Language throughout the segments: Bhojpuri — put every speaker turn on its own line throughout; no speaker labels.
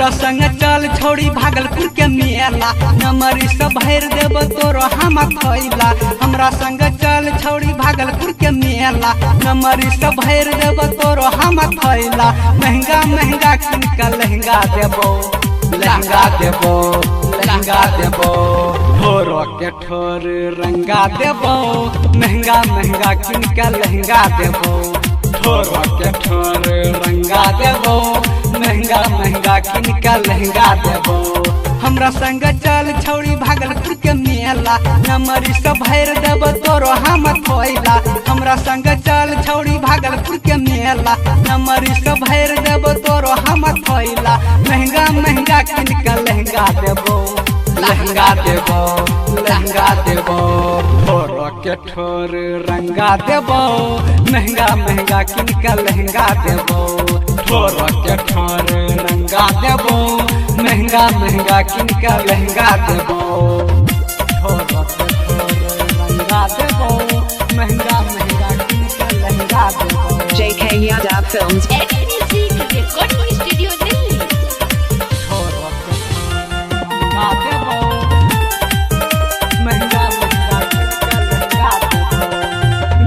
हमरा संग चल छोड़ी भागलपुर के मेला नमरी सब भर देब तोरो हम थैला। हमरा संग चल छोड़ी भागलपुर के मेला नमरी सब भर देब तोरो हम थैला। महंगा महंगा किन के लहंगा देबो लहंगा देबो लहंगा देबो ठोरो के ठोर रंगा देबो। महंगा महंगा किन के लहंगा देबो ठोरो के ठोर रंगा देबो। महंगा महंगा किन के लहंगा देबो। हमरा संग चल छोड़ी भागलपुर के मेला नमरी सब भर देब तोरो हम थैला। हमरा संग चल छोड़ी भागलपुर के मेला नमरी सब भर देब तोरो हम थैला। महंगा महंगा किन के लहंगा देबो लहंगा देबो लहंगा देबो ठोरो के ठोर रंगा देबो। महंगा महंगा किन के लहंगा देबो ठोरो के ठोर रंगा देबो। महंगा महंगा किन के लहंगा देबो ठोरो के ठोर रंगा देबो। महंगा महंगा किन के लहंगा देबो।
JK Yadav Films.
recording studio Delhi.
ठोरो के ठोर रंगा देबो। महंगा महंगा किन के लहंगा देबो।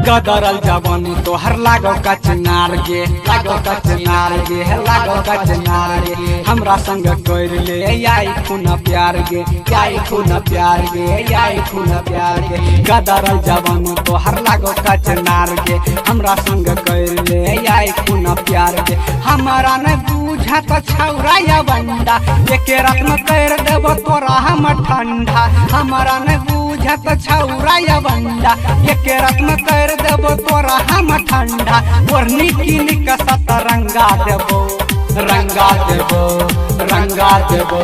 गदरल जवानी तोहर लागो कचनार गे लागो कचनार गे लागो कचनार गे। हमरा संग कर ले आई खून प्यार गे आई खून प्यार गे आई खून प्यार गे। गदरल जवानी तोहर लागो कचनार गे हमरा संग कर ले आई खून प्यार गे। हमारा न बुझत छौरा या बंडा एक रात में कर देबो तोरा हम ठंडा। हमारा न बुझत छौरा या बंडा एक रात में कर देबो तोरा हम ठंडा। ओढ़नी किन के सतरंगा देबो रंगा देबो रंगा देबो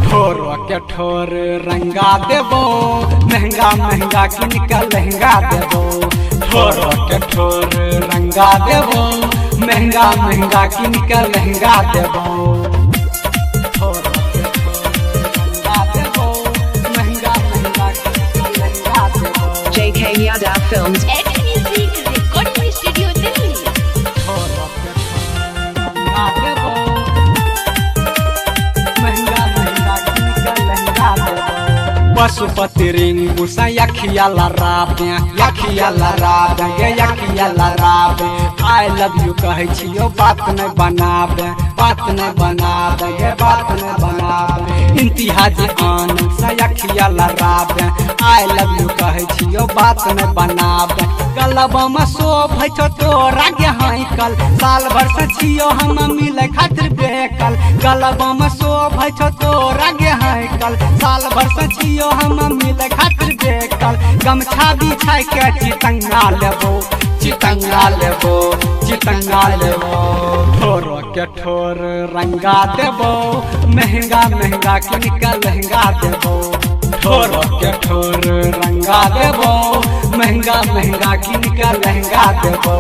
ठोरो के ठोर रंगा देबो। महंगा महंगा किन के लहंगा देबो ठोरो के ठोर रंगा देबो। महंगा महंगा किन के लहंगा देबो ठोरो के ठोर रंगा देबो। महंगा महंगा किन के लहंगा देबो।
JK Yadav Films.
recording studio Delhi.
ठोरो के ठोर रंगा देबो। महंगा महंगा किन के लहंगा देबो। पशुपति रिंगू सा यखिया लराबे यखिया लराबे गे यखिया लराबे। आई लव यू कहै छियो बात न बनाबे बात न बनाबे गे बात न बनाबे। इंतहाज आनंद सा यखिया लराबे आई लव यू कहै छियो बात न बनाबे। गलबा में शोभै छो तोरा गे हाइकल साल भर से छियो हम मिले खातिर बेकल। गलबा में शोभै छो तोरा गे हाइकल साल भर से छियो हम मिले खातिर बेकल। गमछा बिछाई के चितंगा लेबो चितंगा लेबो चितंगा लेबो ठोरो के ठोर रंगा देबो। महंगा महंगा किन के लहंगा देबो ठोरो के ठोर रंगा देबो। महंगा महंगा किन के लहंगा देबो।